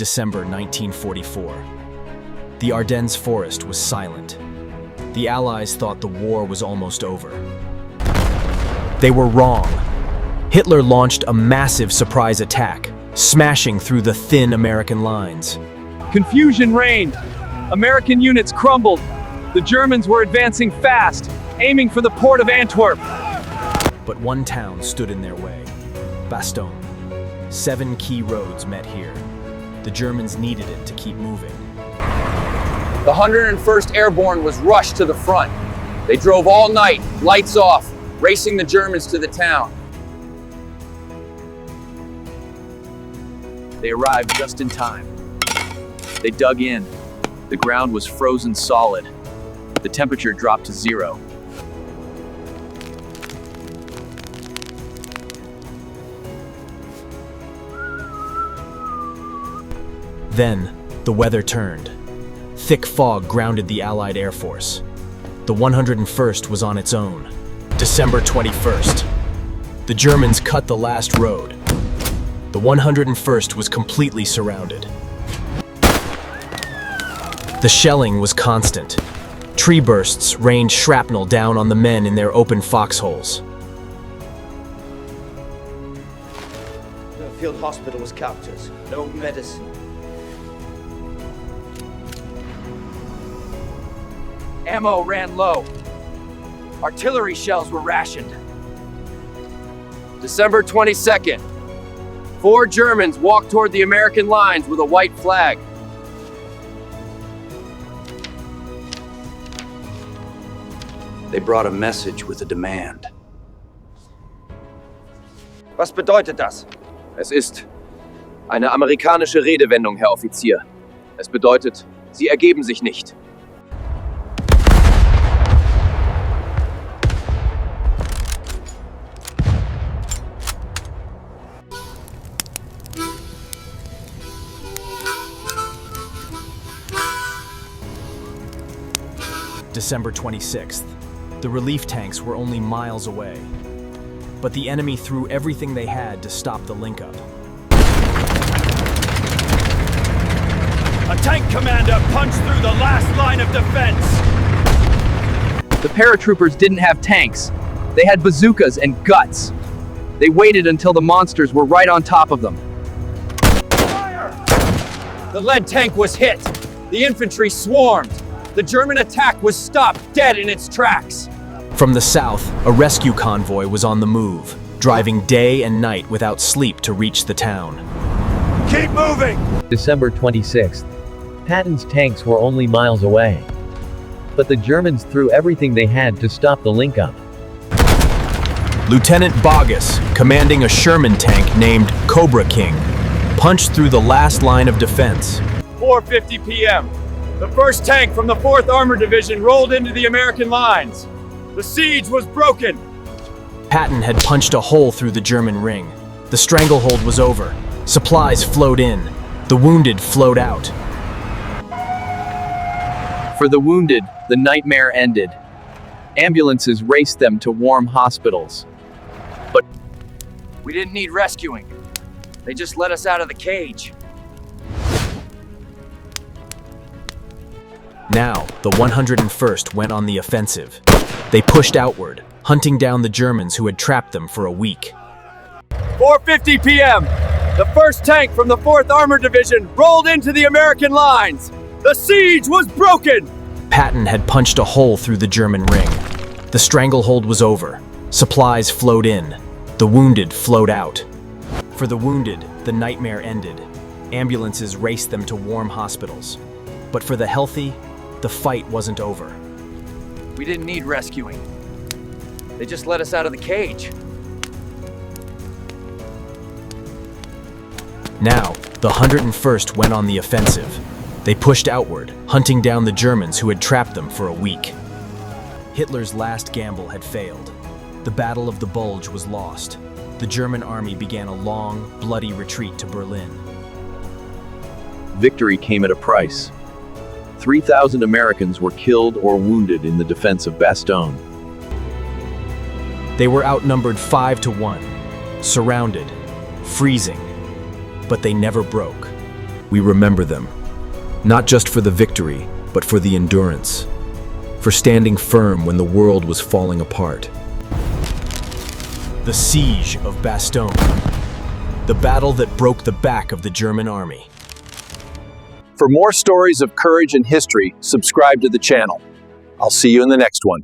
December 1944. The Ardennes Forest was silent. The Allies thought the war was almost over. They were wrong. Hitler launched a massive surprise attack, smashing through the thin American lines. Confusion reigned. American units crumbled. The Germans were advancing fast, aiming for the port of Antwerp. But one town stood in their way: Bastogne. 7 key roads met here. The Germans needed it to keep moving. The 101st Airborne was rushed to the front. They drove all night, lights off, racing the Germans to the town. They arrived just in time. They dug in. The ground was frozen solid. The temperature dropped to 0. Then, the weather turned. Thick fog grounded the Allied Air Force. The 101st was on its own. December 21st. The Germans cut the last road. The 101st was completely surrounded. The shelling was constant. Tree bursts rained shrapnel down on the men in their open foxholes. The field hospital was captured. No medicine. Ammo ran low. Artillery shells were rationed. December 22nd. 4 Germans walked toward the American lines with a white flag. They brought a message with a demand. Was bedeutet das? Es ist eine amerikanische Redewendung, Herr Offizier. Es bedeutet, sie ergeben sich nicht. December 26th. The relief tanks were only miles away. But the enemy threw everything they had to stop the link-up. A tank commander punched through the last line of defense. The paratroopers didn't have tanks. They had bazookas and guts. They waited until the monsters were right on top of them. Fire! The lead tank was hit. The infantry swarmed. The German attack was stopped dead in its tracks. From the south, a rescue convoy was on the move, driving day and night without sleep to reach the town. Keep moving! December 26th. Patton's tanks were only miles away. But the Germans threw everything they had to stop the link-up. Lieutenant Bogus, commanding a Sherman tank named Cobra King, punched through the last line of defense. 4:50 p.m. The first tank from the 4th Armored Division rolled into the American lines. The siege was broken. Patton had punched a hole through the German ring. The stranglehold was over. Supplies flowed in. The wounded flowed out. For the wounded, the nightmare ended. Ambulances raced them to warm hospitals. But we didn't need rescuing. They just let us out of the cage. Now, the 101st went on the offensive. They pushed outward, hunting down the Germans who had trapped them for a week. 4:50 p.m. The first tank from the 4th Armored Division rolled into the American lines. The siege was broken. Patton had punched a hole through the German ring. The stranglehold was over. Supplies flowed in. The wounded flowed out. For the wounded, the nightmare ended. Ambulances raced them to warm hospitals. But for the healthy, the fight wasn't over. We didn't need rescuing. They just let us out of the cage. Now, the 101st went on the offensive. They pushed outward, hunting down the Germans who had trapped them for a week. Hitler's last gamble had failed. The Battle of the Bulge was lost. The German army began a long, bloody retreat to Berlin. Victory came at a price. 3,000 Americans were killed or wounded in the defense of Bastogne. They were outnumbered 5 to 1, surrounded, freezing, but they never broke. we remember them. Not just for the victory, but for the endurance. For standing firm when the world was falling apart. The Siege of Bastogne. The battle that broke the back of the German army. For more stories of courage and history, subscribe to the channel. I'll see you in the next one.